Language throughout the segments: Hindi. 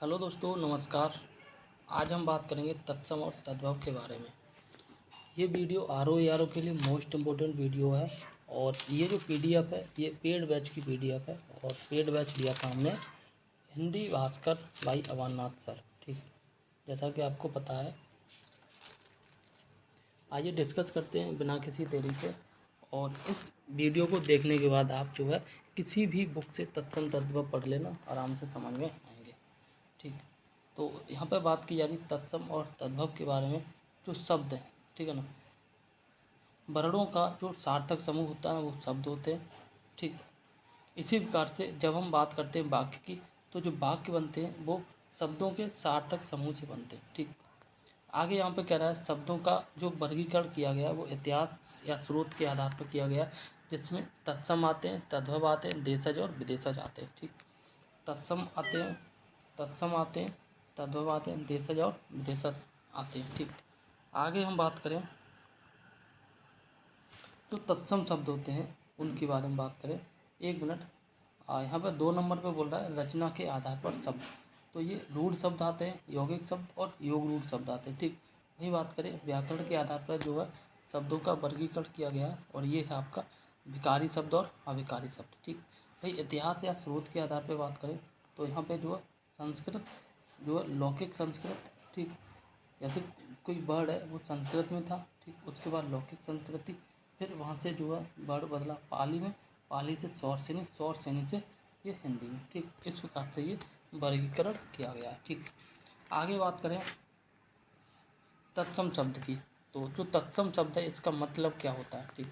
हेलो दोस्तों, नमस्कार। आज हम बात करेंगे तत्सम और तद्भव के बारे में। ये वीडियो आर ओ के लिए मोस्ट इम्पोर्टेंट वीडियो है। और ये जो पीडीएफ है ये पेड बैच की पीडीएफ है। और पेड बैच लिया था हमने हिंदी भास्कर भाई अवारनाथ सर। ठीक, जैसा कि आपको पता है। आइए डिस्कस करते हैं बिना किसी देरी के। और इस वीडियो को देखने के बाद आप जो है किसी भी बुक से तत्सम तद्भव पढ़ लेना, आराम से समझ में आएंगे। ठीक, तो यहाँ पर बात की जा रही तत्सम और तद्भव के बारे में। जो शब्द है, ठीक है ना, वर्णों का जो सार्थक समूह होता है वो शब्द होते हैं। ठीक, इसी प्रकार से जब हम बात करते हैं वाक्य की, तो जो वाक्य बनते हैं वो शब्दों के सार्थक समूह से बनते हैं। ठीक, आगे यहाँ पे कह रहा है शब्दों का जो वर्गीकरण किया गया वो इतिहास या स्रोत के आधार पर किया गया, जिसमें तत्सम आते हैं, तद्भव आते हैं, देशज और विदेशज आते हैं। ठीक, तत्सम आते हैं, तत्सम आते हैं, तद्भव आते हैं, देशज और विदेशज आते हैं। ठीक, आगे हम बात करें जो तत्सम शब्द होते हैं उनके बारे में बात करें। एक मिनट, यहाँ पर 2 नंबर पे बोल रहा है रचना के आधार पर शब्द। तो ये रूढ़ शब्द आते हैं, यौगिक शब्द और योग रूढ़ शब्द आते हैं। ठीक, वही बात करें व्याकरण के आधार पर जो है शब्दों का वर्गीकरण किया गया है, और ये है आपका विकारी शब्द और अविकारी शब्द। ठीक, भाई इतिहास या स्रोत के आधार पर बात करें तो यहाँ पे जो है संस्कृत, जो है लौकिक संस्कृत। ठीक, जैसे कोई वर्ड है वो संस्कृत में था। ठीक, उसके बाद लौकिक संस्कृति, फिर वहाँ से जो है वर्ड बदला पाली में, पाली से सौर सैनिक, सौर सैनिक से ये हिंदी में। ठीक, इस प्रकार से ये वर्गीकरण किया गया है। ठीक, आगे बात करें तत्सम शब्द की। तो जो तत्सम शब्द है इसका मतलब क्या होता है। ठीक,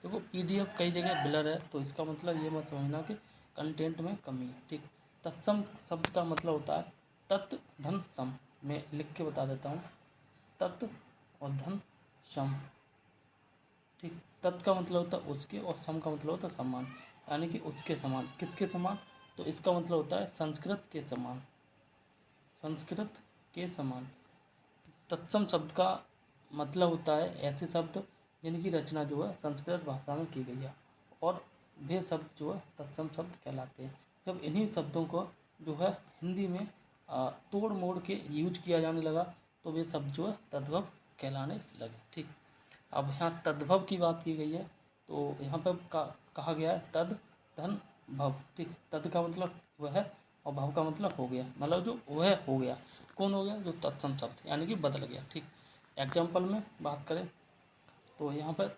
देखो पीडीएफ कई जगह ब्लर है, तो इसका मतलब ये मत समझना कि कंटेंट में कमी है। ठीक, तत्सम शब्द का मतलब होता है तत् धन सम। मैं लिख के बता देता हूँ, तत् और धन सम। ठीक, तत् का मतलब होता है उसके, और सम का मतलब होता है समान, यानी कि उसके समान। किसके समान? तो इसका मतलब होता है संस्कृत के समान, संस्कृत के समान। तत्सम शब्द का मतलब होता है ऐसे शब्द जिनकी रचना जो है संस्कृत भाषा में की गई है, और वे शब्द जो है तत्सम शब्द कहलाते हैं। जब इन्हीं शब्दों को जो है हिंदी में तोड़ मोड़ के यूज किया जाने लगा तो वे शब्द जो है तद्भव कहलाने लगे। ठीक, अब यहाँ तद्भव की बात की गई है, तो यहाँ पर कहा गया है तद धन भव। ठीक, तद का मतलब वह है और भव का मतलब हो गया, मतलब जो वह हो गया, कौन हो गया? जो तत्सम शब्द, यानी कि बदल गया। ठीक, एग्जाम्पल में बात करें तो यहाँ पर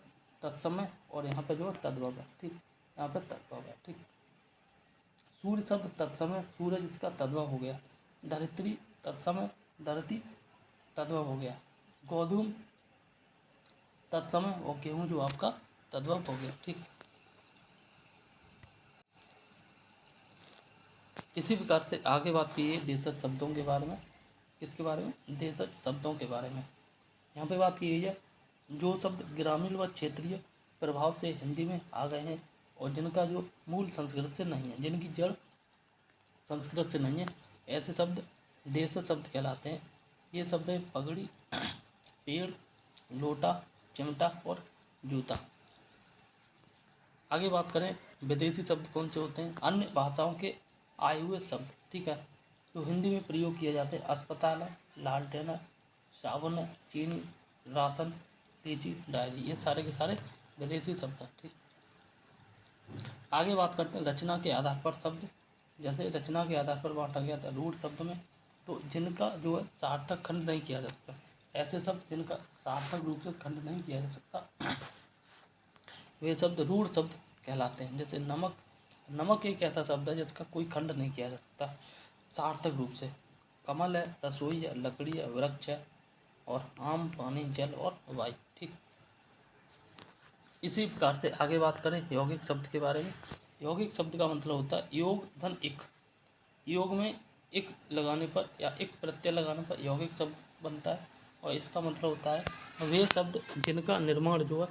तत्सम है और यहाँ पर जो है तद्भव है। ठीक, यहाँ पर तद्भव है। ठीक, सूर्य शब्द तत्सम है, सूरज इसका तद्भव हो गया। धरित्री तत्सम है, धरती तद्भव हो गया। गोधूम तत्सम है और गेहूँ जो आपका तद्भव हो गया। ठीक, इसी प्रकार से आगे बात की है देशज शब्दों के बारे में। किसके बारे में? देशज शब्दों के बारे में। यहाँ पे बात की गई है जो शब्द ग्रामीण व क्षेत्रीय प्रभाव से हिंदी में आ गए हैं और जिनका जो मूल संस्कृत से नहीं है, जिनकी जड़ संस्कृत से नहीं है, ऐसे शब्द देशज शब्द कहलाते हैं। ये शब्द है पगड़ी, पेड़, लोटा, चिमटा और जूता। आगे बात करें विदेशी शब्द कौन से होते हैं? अन्य भाषाओं के आए हुए शब्द। ठीक है, जो हिंदी में प्रयोग किए जाते हैं। अस्पताल है, लालटेन है, साबुन है, चीनी, राशन, लीची, डायरी, ये सारे के सारे विदेशी शब्द हैं। ठीक, आगे बात करते हैं रचना के आधार पर शब्द। जैसे रचना के आधार पर बांटा गया था रूढ़ शब्द में, तो जिनका जो है सार्थक खंड नहीं किया जा सकता, ऐसे शब्द जिनका सार्थक रूप से खंड नहीं किया जा सकता वे शब्द रूढ़ शब्द कहलाते हैं। जैसे नमक, नमक एक ऐसा शब्द है जिसका कोई खंड नहीं किया जा सकता सार्थक रूप से। कमल है, रसोई है, लकड़ी है, वृक्ष है, और आम, पानी, जल और वायु। ठीक, इसी प्रकार से आगे बात करें यौगिक शब्द के बारे में। यौगिक शब्द का मतलब होता है योग धन इक। योग में इक लगाने पर या इक प्रत्यय लगाने पर यौगिक शब्द बनता है, और इसका मतलब होता है वे शब्द जिनका निर्माण जो है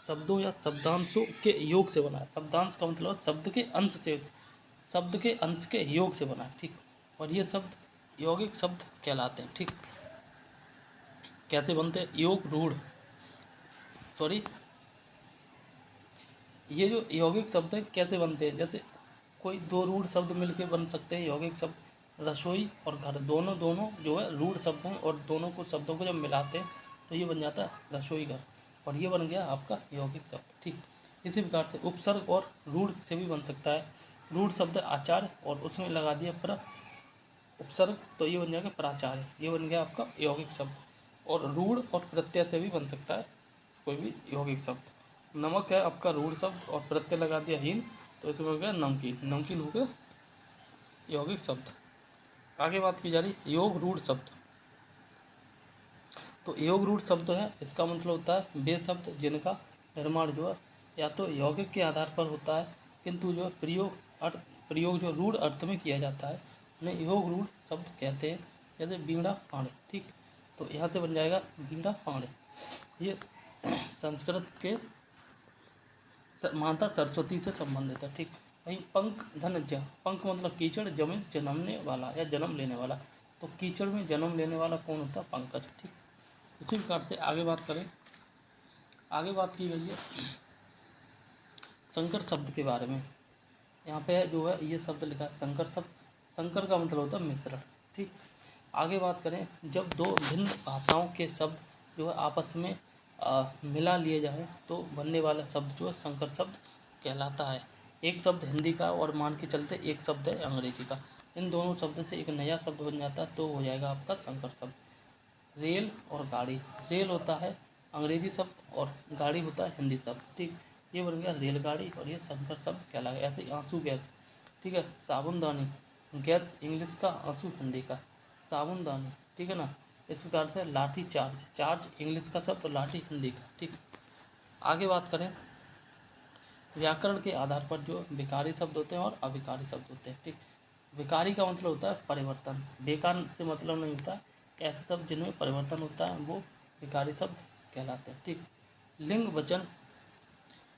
शब्दों या शब्दांशों के योग से बना है। शब्दांश का मतलब शब्द के अंश से, शब्द के अंश के योग से बना है। ठीक, और ये शब्द यौगिक शब्द कहलाते हैं। ठीक, कैसे बनते हैं? योग रूढ़, सॉरी, ये जो यौगिक शब्द है कैसे बनते हैं? जैसे कोई 2 रूढ़ शब्द मिलके बन सकते हैं यौगिक शब्द। रसोई और घर दोनों दोनों जो है रूढ़ शब्द हैं, और दोनों को शब्दों को जब मिलाते हैं तो ये बन जाता है रसोई घर, और ये बन गया आपका यौगिक शब्द। ठीक, इसी प्रकार से उपसर्ग और रूढ़ से भी बन सकता है। रूढ़ शब्द आचार्य और उसमें लगा दिया उपसर्ग, तो ये बन जाएगा प्राचार्य, ये बन गया आपका यौगिक शब्द। और रूढ़ और प्रत्यय से भी बन सकता है कोई भी यौगिक शब्द। नमक है आपका रूढ़ शब्द, और प्रत्यय लगा दिया हीन, तो इसमें हो गया नमकीन, नमकीन हो गया यौगिक शब्द। आगे बात की जा रही योग रूढ़ शब्द। तो योग रूढ़ शब्द है, इसका मतलब होता है वे शब्द जिनका निर्माण जो है या तो यौगिक के आधार पर होता है, किंतु जो प्रयोग जो रूढ़ अर्थ में किया जाता है उन्हें योग रूढ़ शब्द कहते हैं। जैसे बीड़ा पाणे, ठीक, तो यहाँ से बन जाएगा बीड़ा पाणे, ये संस्कृत के माता सरस्वती से संबंधित है। ठीक, वहीं पंख धनज्ञ, पंख मतलब कीचड़, जमीन जन्मने वाला या जन्म लेने वाला, तो कीचड़ में जन्म लेने वाला कौन होता है? पंकज। ठीक, इसी प्रकार से आगे बात करें, आगे बात की गई है संकर शब्द के बारे में। यहाँ पे जो है ये शब्द लिखा है संकर शब्द, संकर का मतलब होता है मिश्रण। ठीक, आगे बात करें, जब दो भिन्न भाषाओं के शब्द जो है आपस में मिला लिए जाए तो बनने वाला शब्द जो है संकर शब्द कहलाता है। एक शब्द हिंदी का और मान के चलते एक शब्द है अंग्रेजी का, इन दोनों शब्द से एक नया शब्द बन जाता है, तो हो जाएगा आपका संकर शब्द। रेल और गाड़ी, रेल होता है अंग्रेजी शब्द और गाड़ी होता है हिंदी शब्द। ठीक, ये बन गया रेलगाड़ी, और ये संकर शब्द कहलाएगा। ऐसे ही आंसू गैस, ठीक है, साबुनदानी, गैस इंग्लिश का, आंसू हिंदी का, साबुनदानी, ठीक है ना। इस प्रकार से लाठी चार्ज, चार्ज इंग्लिश का शब्द और लाठी हिंदी का। ठीक, आगे बात करें, व्याकरण के आधार पर जो विकारी शब्द होते हैं और अविकारी शब्द होते हैं। ठीक, विकारी का मतलब होता है परिवर्तन, बेकार से मतलब नहीं होता है, ऐसे शब्द जिनमें परिवर्तन होता है वो विकारी शब्द कहलाते हैं। ठीक, लिंग वचन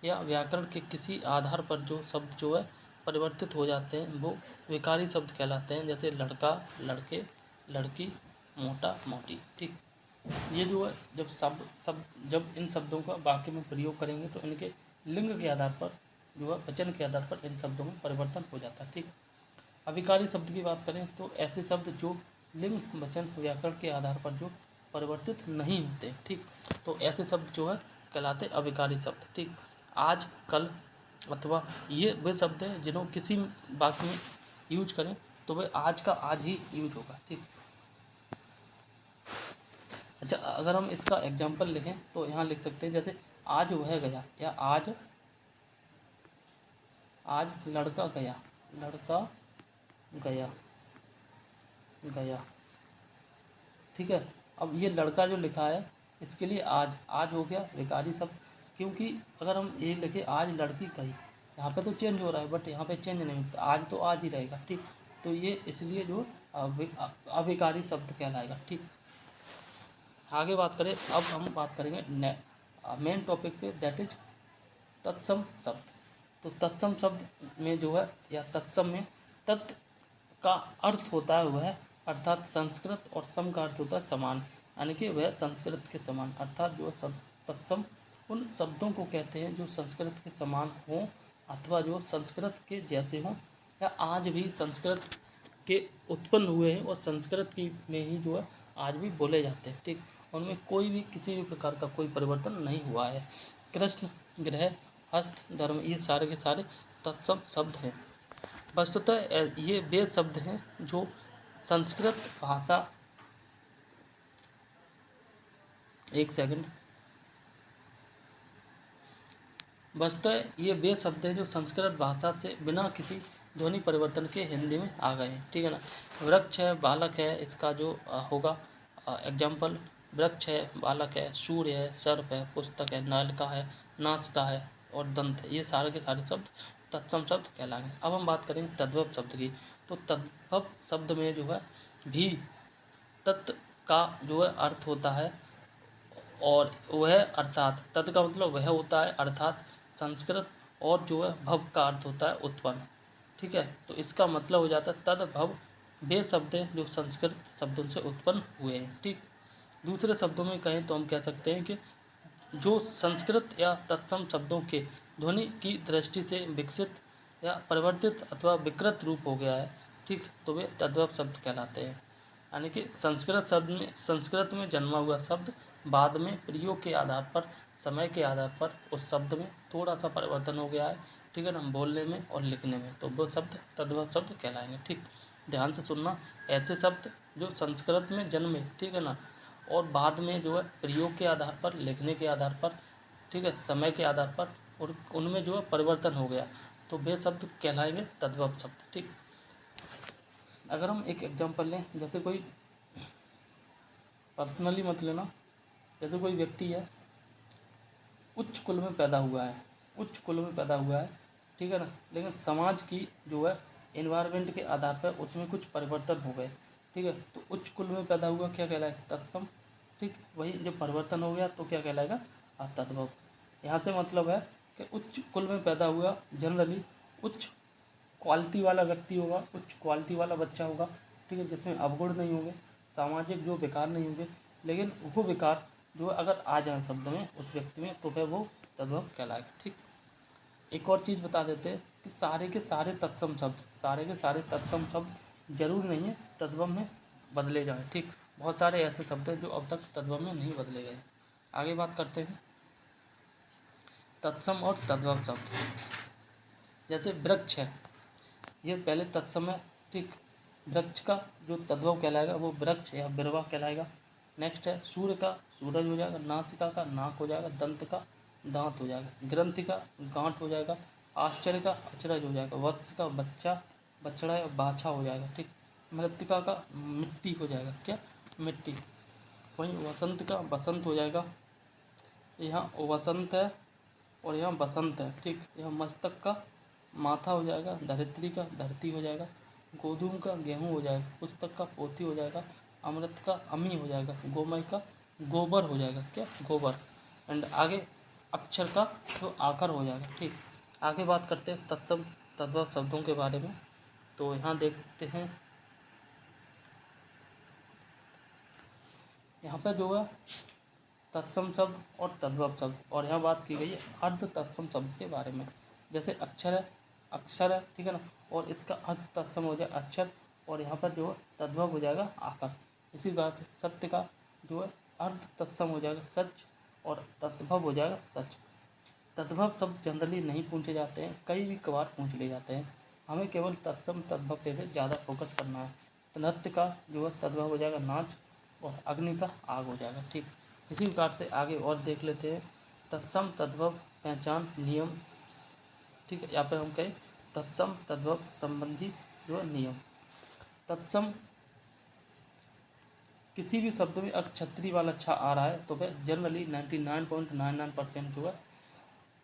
या व्याकरण के किसी आधार पर जो शब्द जो है परिवर्तित हो जाते हैं वो विकारी शब्द कहलाते हैं। जैसे लड़का, लड़के, लड़की, मोटा, मोटी। ठीक, ये जो है जब इन शब्दों का वाक्य में प्रयोग करेंगे तो इनके लिंग के आधार पर जो है वचन के आधार पर इन शब्दों में परिवर्तन हो जाता है। ठीक, अविकारी शब्द की बात करें तो ऐसे शब्द जो लिंग वचन व्याकरण के आधार पर जो परिवर्तित नहीं होते। ठीक, तो ऐसे शब्द जो है कहलाते अविकारी शब्द। ठीक, आज, कल अथवा ये वे शब्द हैं जिन्हों किसी वाक्य में यूज करें तो वे आज का आज ही यूज होगा। ठीक, अच्छा, अगर हम इसका एग्जाम्पल लिखें तो यहाँ लिख सकते हैं, जैसे आज वह गया, या आज लड़का गया, लड़का गया, गया। ठीक है, अब ये लड़का जो लिखा है इसके लिए आज, आज हो गया विकारी शब्द, क्योंकि अगर हम ये लिखे आज लड़की गई, यहाँ पे तो चेंज हो रहा है बट यहाँ पे चेंज नहीं होता, आज तो आज ही रहेगा। ठीक, तो ये इसलिए जो अविकारी शब्द कहलाएगा। ठीक, आगे बात करें, अब हम बात करेंगे मेन टॉपिक पे, दैट इज तत्सम शब्द। तो तत्सम शब्द में जो है या तत्सम में तत् का अर्थ होता है वह, अर्थात संस्कृत, और सम का अर्थ होता है समान, यानी कि वह संस्कृत के समान, अर्थात जो तत्सम उन शब्दों को कहते हैं जो संस्कृत के समान हों अथवा जो संस्कृत के जैसे हों, या आज भी संस्कृत के उत्पन्न हुए हैं और संस्कृत की में ही जो है आज भी बोले जाते हैं। ठीक, उनमें कोई भी किसी भी प्रकार का कोई परिवर्तन नहीं हुआ है। कृष्ण, गृह, हस्त, धर्म, ये सारे के सारे तत्सम शब्द हैं। वस्तुतः ये वे शब्द हैं जो संस्कृत भाषा, एक सेकंड, वस्तुतः ये वे शब्द हैं जो संस्कृत भाषा से बिना किसी ध्वनि परिवर्तन के हिंदी में आ गए हैं। ठीक है ना। वृक्ष है, बालक है, इसका जो होगा एग्जाम्पल, वृक्ष है, बालक है, सूर्य है, सर्प है, पुस्तक है, नालिका है, नासिका है और दंत है, ये सारे के सारे शब्द तत्सम शब्द कहलाएंगे। अब हम बात करेंगे तद्भव शब्द की। तो तद्भव शब्द में जो है भी तत् का जो है अर्थ होता है, और वह अर्थात, तत् का मतलब वह होता है अर्थात संस्कृत, और जो है भव का अर्थ होता है उत्पन्न। ठीक है, तो इसका मतलब हो जाता है तद्भव वे शब्द हैं जो संस्कृत शब्दों से उत्पन्न हुए हैं। ठीक, दूसरे शब्दों में कहें तो हम कह सकते हैं कि जो संस्कृत या तत्सम शब्दों के ध्वनि की दृष्टि से विकसित या परिवर्तित अथवा विकृत रूप हो गया है। ठीक, तो वे तद्भव शब्द कहलाते हैं। यानी कि संस्कृत में जन्मा हुआ शब्द बाद में प्रयोग के आधार पर, समय के आधार पर उस शब्द में थोड़ा सा परिवर्तन हो गया है, ठीक है ना, बोलने में और लिखने में, तो वो शब्द तद्भव शब्द कहलाएंगे। ठीक, ध्यान से सुनना, ऐसे शब्द जो संस्कृत में जन्मे, ठीक है ना, और बाद में जो है प्रयोग के आधार पर, लिखने के आधार पर, ठीक है, समय के आधार पर, और उनमें जो है परिवर्तन हो गया, तो वे शब्द कहलाएंगे तद्भव शब्द। ठीक, अगर हम एक एग्जांपल लें, जैसे कोई पर्सनली मत लेना, जैसे कोई व्यक्ति है, उच्च कुल में पैदा हुआ है, उच्च कुल में पैदा हुआ है, ठीक है ना, लेकिन समाज की जो है एनवायरनमेंट के आधार पर उसमें कुछ परिवर्तन हो गए, ठीक है, तो उच्च कुल में पैदा हुआ क्या कहलाएगा? तत्सम। ठीक, वही जब परिवर्तन हो गया तो क्या कहलाएगा? तद्भव। यहाँ से मतलब है कि उच्च कुल में पैदा हुआ जनरली उच्च क्वालिटी वाला व्यक्ति होगा, उच्च क्वालिटी वाला बच्चा होगा, ठीक है, जिसमें अवगुण नहीं होंगे, सामाजिक जो विकार नहीं होंगे, लेकिन वो विकार जो अगर आ जाए शब्द में उस व्यक्ति में, तो फिर वो तद्भव कहलाएगा। ठीक, एक और चीज़ बता देते हैं कि सारे के सारे तत्सम शब्द, सारे के सारे तत्सम शब्द जरूर नहीं है तद्भव में बदले जाएं। ठीक, बहुत सारे ऐसे शब्द हैं जो अब तक तद्भव में नहीं बदले गए। आगे बात करते हैं तत्सम और तद्भव शब्द। जैसे वृक्ष है, ये पहले तत्सम है। ठीक, वृक्ष का जो तद्भव कहलाएगा वो वृक्ष या बिरवा कहलाएगा। नेक्स्ट है सूर्य का सूरज हो जाएगा, नासिका का नाक हो जाएगा, दंत का दांत हो जाएगा, ग्रंथि का गांठ हो जाएगा, आश्चर्य का अचरज हो जाएगा, वत्स का बच्चा बछड़ा या बाछा हो जाएगा। ठीक, मृत्तिका का मिट्टी हो जाएगा, क्या? मिट्टी। वहीं वसंत का बसंत हो जाएगा, यहाँ वसंत है और यहाँ बसंत है। ठीक, यहाँ मस्तक का माथा हो जाएगा, धरित्री का धरती हो जाएगा, गोधूम का गेहूँ हो जाएगा, पुस्तक का पोथी हो जाएगा, अमृत का अमी हो जाएगा, गोमय का गोबर हो जाएगा, क्या? गोबर। एंड आगे अक्षर का जो आकर हो जाएगा। ठीक, आगे बात करते हैं तत्सम तद्भव शब्दों के बारे में। तो यहाँ देखते हैं, यहाँ पर जो है तत्सम शब्द और तद्भव शब्द, और यहाँ बात की गई है अर्ध तत्सम शब्द के बारे में। जैसे अक्षर है, अक्षर है, ठीक है ना, और इसका अर्ध तत्सम हो जाए अक्षर, और यहाँ पर जो है तद्भव हो जाएगा आकर। इसी प्रकार से सत्य का जो है अर्ध तत्सम हो जाएगा सच, और तद्भव हो जाएगा सच। तद्भव शब्द जनरली नहीं पूछे जाते हैं, कई भी कभार पूछ लिए जाते हैं। हमें केवल तत्सम तद्भव पे ज़्यादा फोकस करना है। तो नृत्य का जो है तद्भव हो जाएगा नाच, और अग्नि का आग हो जाएगा। ठीक, इसी प्रकार से आगे और देख लेते हैं तत्सम तद्भव पहचान नियम। ठीक है, यहाँ पर हम कहें तत्सम तद्भव संबंधी जो है नियम। तत्सम किसी भी शब्द में अगर छतरी वाला छा आ रहा है तो वह जनरली 99.99% जो है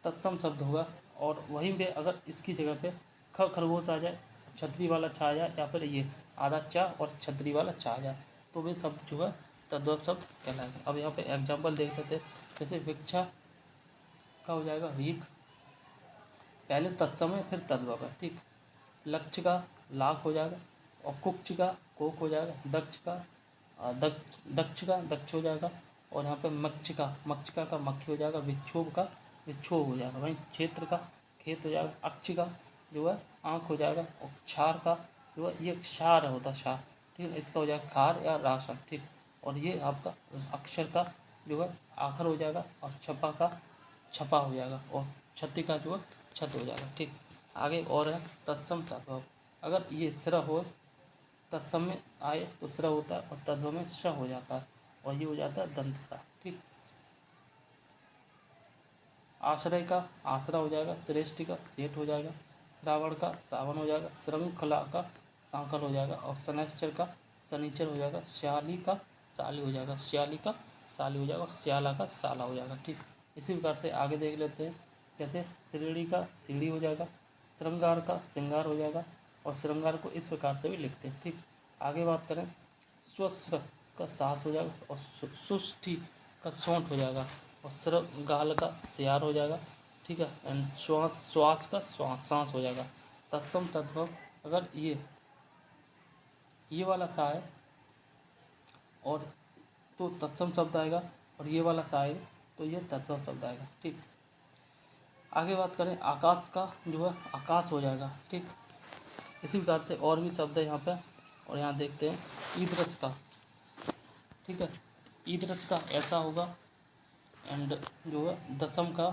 तत्सम शब्द होगा। और वहीं पे अगर इसकी जगह पे खरगोश आ जाए, छतरी वाला छा आ जाए, या फिर ये आधा चा और छतरी वाला छा आ जाए, तो वे शब्द जो है तद्भव शब्द कहलाएंगे। अब यहाँ पे एग्जाम्पल देख लेते हैं। जैसे भिक्षा का हो जाएगा भीख, पहले तत्सम है फिर तद्भव है। ठीक, लक्ष्य का लाख हो जाएगा, और कुक्ष का कोक हो जाएगा, दक्ष का दक्ष हो जाएगा, और यहाँ पे मक्षिका का मक्खी हो जाएगा, विक्षोभ का विक्षोभ हो जाएगा। वहीं क्षेत्र का खेत हो जाएगा, अक्ष का जो है आँख हो जाएगा, और क्षार का जो है ये क्षार होता है, क्षार। ठीक है, इसका हो जाएगा खार या राशन। ठीक, और ये आपका अक्षर का जो है आखर हो जाएगा, और छपा का छपा हो जाएगा, और क्षति का जो है छत हो जाएगा। ठीक, आगे और है तत्सम तद्भव। अगर ये स्र हो, तत्सम में आए तो स्र होता है, और तद्भव में श हो जाता है, और ये हो जाता है दंत सा। ठीक, आश्रय का आसरा हो जाएगा, श्रेष्ठ का सेठ हो जाएगा, श्रावण का सावन हो जाएगा, श्रृंखला का सांकल हो जाएगा, और शनैश्चर का शनिचर हो जाएगा, श्याली का साली हो जाएगा, श्याली का साली हो जाएगा, और श्याला का साला हो जाएगा। ठीक, इसी प्रकार से आगे देख लेते हैं। जैसे श्रेणी का सीढ़ी हो जाएगा, श्रृंगार का श्रृंगार हो जाएगा, और श्रृंगार को इस प्रकार से भी लिखते हैं। ठीक, आगे बात करें स्वस्र का सास हो जाएगा, और सुष्टि का सौंठ हो जाएगा, और श्रृंगाल का सियार हो जाएगा। ठीक है, एंड श्वास का सांस हो जाएगा। तत्सम तद्भव अगर ये वाला सा है और तो तत्सम शब्द आएगा, और ये वाला सा है तो ये तद्भव शब्द आएगा। ठीक, आगे बात करें आकाश का जो है आकाश हो जाएगा। ठीक, इसी प्रकार से और भी शब्द है यहाँ पे, और यहाँ देखते हैं ईदरस का। ठीक है, ईदरस का ऐसा होगा, एंड जो है दशम का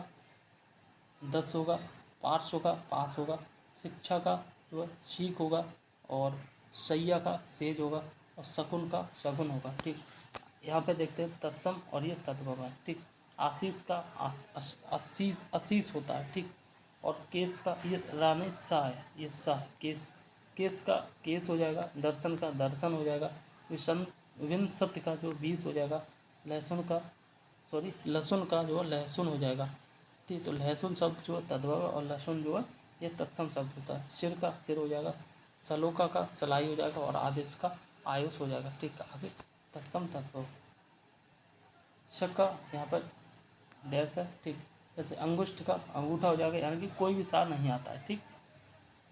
10 होगा, पार्श होगा 5 होगा, शिक्षा का जो है सीख होगा, और सैया का सेज होगा, और शकुन का शगुन होगा। ठीक, यहाँ पे देखते हैं तत्सम और ये तद्भव है। ठीक, आशीष का आशीष होता है। ठीक, और केस का ये राने सा है, ये सा है केस, केस का केस हो जाएगा, दर्शन का दर्शन हो जाएगा, विंशति का जो 20 हो जाएगा, लहसुन का जो है लहसुन हो जाएगा। ठीक, तो लहसुन शब्द जो है तद्भव है, और लहसुन जो है ये तत्सम शब्द होता है। सिर का सिर हो जाएगा, सलोका का सलाई हो जाएगा, और आदेश का आयुष हो जाएगा। ठीक, आगे तत्सम तद्भव। शक का यहाँ पर डैश है। ठीक, जैसे अंगुष्ठ का अंगूठा हो जाएगा, यानी कि कोई भी सा नहीं आता है। ठीक,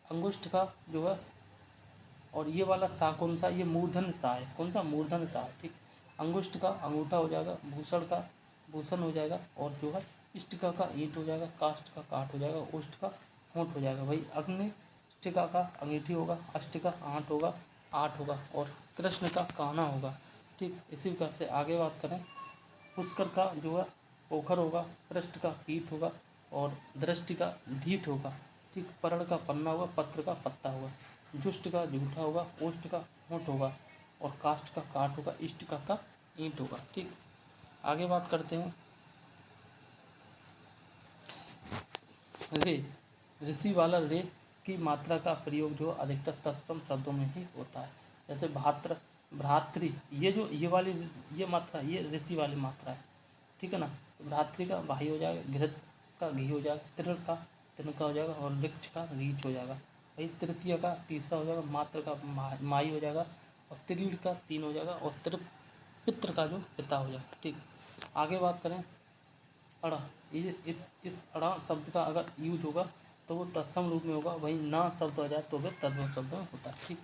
अंगुष्ठ का जो है, और ये वाला सा कौन सा, ये मूर्धन सा है। कौन सा, मूर्धन सा है। ठीक, अंगुष्ठ का अंगूठा हो जाएगा, भूषण का भूषण हो जाएगा, और जो है इष्टिका का ईंट हो जाएगा, काष्ठ का काठ हो जाएगा, उष्ट का होंठ हो जाएगा। भाई अग्निष्टिका का अंगीठी होगा, अष्ट का आठ होगा, और कृष्ण का कान्हा होगा। ठीक, इसी प्रकार से आगे बात करें, पुष्कर का जो है पोखर होगा, पृष्ठ का पीठ होगा, और दृष्टि का धीठ होगा। ठीक, पर्ण का पन्ना होगा, पत्र का पत्ता होगा, जुष्ट का जूठा होगा, ओष्ठ का होंठ होगा, और काष्ठ का काठ होगा, इष्टिका का ईंट होगा। ठीक, आगे बात करते हैं रे। ऋषि वाला रे की मात्रा का प्रयोग जो अधिकतर तत्सम शब्दों में ही होता है। जैसे भात्र, भ्रातृ, ये वाली ये मात्रा, ये ऋषि वाली मात्रा है। ठीक है ना, तो भ्रातृ का भाई हो जाएगा, घृत का घी हो जाएगा, तृण का तिनका हो जाएगा, और ऋक्ष का रीछ हो जाएगा। भाई तृतीय का तीसरा हो जाएगा, मात्र का माई हो जाएगा, और त्रीण का 3 हो जाएगा, और पित्र का जो पिता हो जाएगा। ठीक, आगे बात करें अड़ा, ये इस अड़ा शब्द का अगर यूज होगा तो वो तत्सम रूप में होगा। वहीं ना शब्द हो जाए तो वह तद्भव शब्द में होता है। ठीक,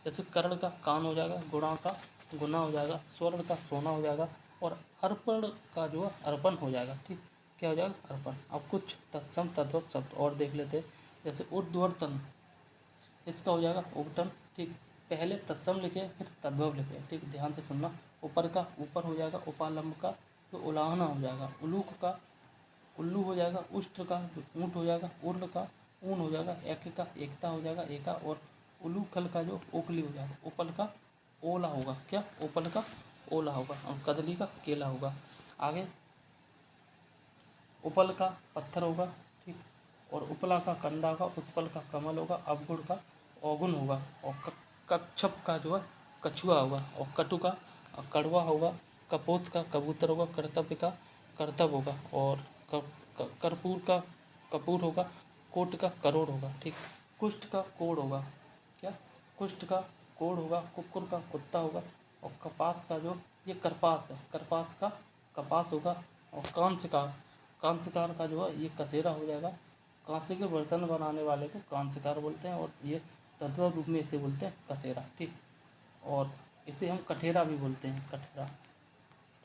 जैसे कर्ण का कान हो जाएगा, गुणा का गुना हो जाएगा, स्वर्ण का सोना हो जाएगा, और अर्पण का जो है अर्पण हो जाएगा। ठीक, क्या हो जाएगा, अर्पण। अब कुछ तत्सम तद्भव शब्द और देख लेते हैं। जैसे ऊर्ध्वर्तन, इसका हो जाएगा उपटन। ठीक, पहले तत्सम लिखे फिर तद्भव लिखे। ठीक, ध्यान से सुनना। ऊपर का ऊपर हो जाएगा, उपालंब का तो उलाहना हो जाएगा, उलूक का उल्लू हो जाएगा, उष्ट्र का ऊँट हो जाएगा, उर्ल का ऊन हो जाएगा, एक का एकता हो जाएगा एका, और उलूखल का जो ओखली हो जाएगा, उपल का ओला होगा। क्या, उपल का ओला होगा, और कदली का केला होगा। आगे उपल का पत्थर होगा। ठीक, और उपला का कंडा होगा, उत्पल का कमल होगा, अवगुण का औगुण होगा, और कच्छप का जो है कछुआ होगा, और कटु का कड़वा होगा, कपोत का कबूतर होगा, कर्तव्य का कर्तव्य होगा, और कर्पूर का कपूर होगा, कोट का करोड़ होगा। ठीक, कुष्ठ का कोड़ होगा। क्या, कुष्ठ का कोड़ होगा, कुकुर का कुत्ता होगा, और कपास का जो ये करपास है, करपास का कपास होगा, और कांस्यकार का जो है ये कसेरा हो जाएगा। कांसे के बर्तन बनाने वाले को कांस्यकार बोलते हैं, और ये तद्भव रूप में इसे बोलते हैं कसेरा। ठीक, और इसे हम कठेरा भी बोलते हैं, कठेरा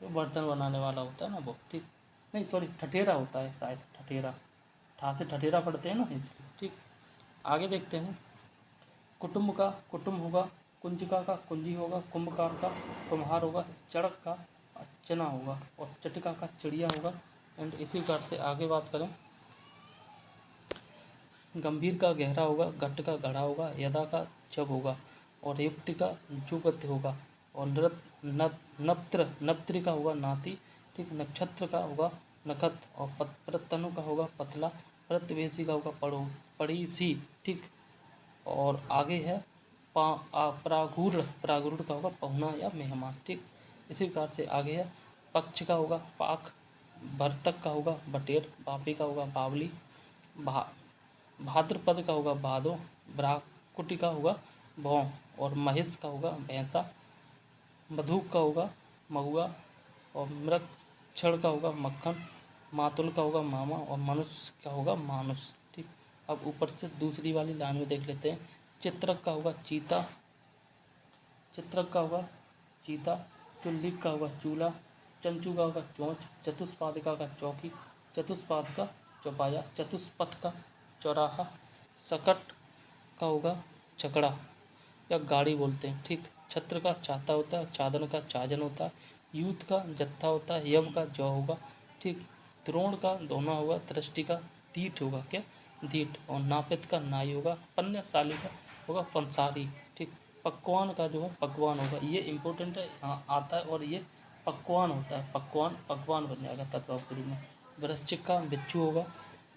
जो बर्तन बनाने वाला होता है ना वो। ठीक, नहीं सॉरी, ठठेरा होता है शायद, ठठेरा, ठा से ठठेरा पढ़ते हैं ना, इसलिए। ठीक, आगे देखते हैं। कुटुंब का कुटुंब होगा, कुंजिका का कुंजी होगा, कुंभकार का कुम्हार होगा, चड़क का चना होगा, और चटिका का चिड़िया होगा। एंड इसी प्रकार से आगे बात करें, गंभीर का गहरा होगा, घट का घड़ा होगा, यदा का जब होगा, और युक्ति का जुगत होगा, और नप्त्र का होगा नाती। ठीक, नक्षत्र का होगा नखत, और प्रतनु का होगा पतला, प्रतिवेशी का होगा पड़ी सी। ठीक, और आगे है प्रागुड़ का होगा पहुना या मेहमान। ठीक, इसी प्रकार से आगे है पक्ष का होगा पाक, भरतक का होगा बटेर, बापी का होगा बावली, भाद्रपद का होगा भादो, ब्राकुटी का होगा भौं, और महेश का होगा भैंसा, मधुक का होगा महुआ, और मृक्षण का होगा मक्खन, मातुल का होगा मामा, और मनुष्य का होगा मानुष। ठीक, अब ऊपर से दूसरी वाली लाइन में देख लेते हैं। चित्रक का होगा चीता, चित्रक का होगा चीता, चुल्लिक का होगा चूल्हा, चंचू का होगा चोंच, चतुष्पादिका का चौकी, चतुष्पाद का चौपाया, चतुष्पथ का चौराहा, सकट का होगा छकड़ा या गाड़ी बोलते हैं। ठीक, छत्र का छाता होता है, चादर का चाजन होता है, यूथ का जत्था होता है, यव का जौ होगा। ठीक, द्रोण का दोना होगा, दृष्टि का तीठ होगा, क्या दीठ, और नापित का नाई होगा, पन्यशाली का होगा पंसारी। ठीक, पकवान का जो है पकवान होगा, ये इंपॉर्टेंट है, यहाँ आता है, और ये पकवान होता है, पकवान पकवान बन जाएगा तत्वापुरी में। वृश्चिक का बिच्छू होगा,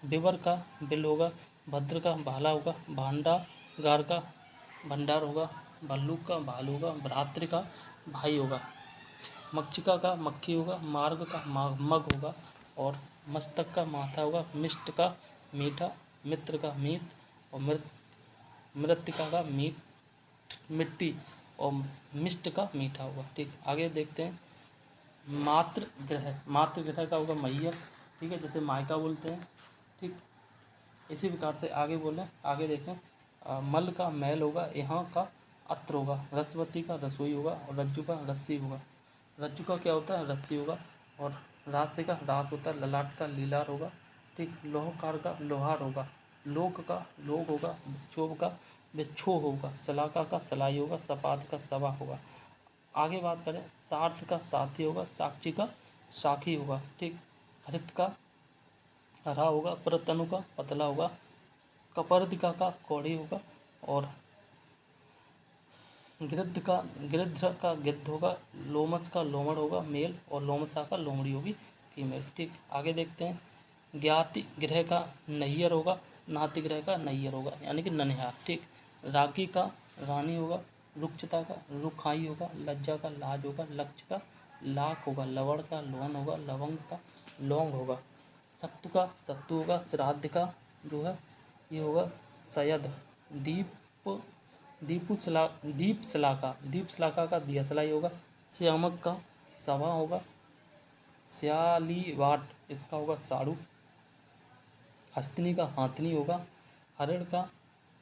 विवर का बिल होगा, भद्र का भाला होगा, भांडागार का भंडार होगा, भल्लूक का भालू होगा, भ्रातृ का भाई होगा, मक्षिका का मक्खी होगा, मार्ग का मग होगा, और मस्तक का माथा होगा, मिष्ट का मीठा, मित्र का मीत, और मृतिका का मिट्टी, और मिष्ट का मीठा होगा। ठीक, आगे देखते हैं मातृग्रह का होगा मैया। ठीक है, जैसे मायका बोलते हैं। ठीक, इसी प्रकार से आगे बोलें, आगे देखें, मल का मैल होगा, यहाँ का अत्र होगा, रसवती का रसोई होगा, और रज्जु का रस्सी होगा। रज्जु का क्या होता है, रस्सी होगा, और रास्य का रास होता है, ललाट का लीलार होगा। ठीक, लोहकार का लोहार होगा, लोक का लोग होगा, क्षोभ का विक्षो होगा, सलाका का सलाई होगा, सपात का सभा होगा। आगे बात करें, सार्थ का साथी होगा, साक्षी का साखी होगा। ठीक, हरित का हरा होगा, प्रतनु का पतला होगा, कपर्दिका का कौड़ी होगा, और गिरध्र का गिद्ध होगा, लोमस का लोमड़ होगा मेल, और लोमसा का लोमड़ी होगी फीमेल। ठीक, आगे देखते हैं, ज्ञाति गृह का नैयर होगा, नाति गृह का नैयर होगा, यानी कि ननिहार। ठीक, रागी का रानी होगा, रुक्षता का रुखाई होगा, लज्जा का लाज होगा, लक्ष्य का लाख होगा, लवण का लोन होगा, लवंग का लौंग होगा, सत्तु का सत्तू होगा, श्राद्ध का जो है ये होगा सयद, दीप दीप सलाका का दिया सलाई होगा, श्यामक का सभा होगा, श्यालीवाट इसका होगा साड़ू, हस्तिनी का हाथनी होगा, हरिण का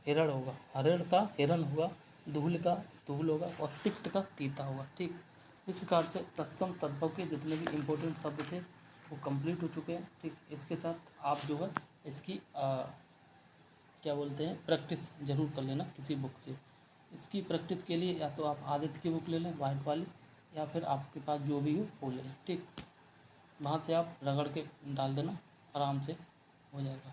हिरण होगा, हरिण का हिरन होगा, धूल का धूल होगा, और तिक्त का तीता होगा। ठीक, इस प्रकार से तत्सम तद्भव के जितने भी इम्पोर्टेंट शब्द थे वो कंप्लीट हो चुके हैं। ठीक, इसके साथ आप जो है इसकी क्या बोलते हैं प्रैक्टिस जरूर कर लेना किसी बुक से। इसकी प्रैक्टिस के लिए या तो आप आदित्य की बुक ले लें वाइट वाली, या फिर आपके पास जो भी हो वो ले लें। ठीक, वहाँ से आप रगड़ के डाल देना, आराम से हो जाएगा।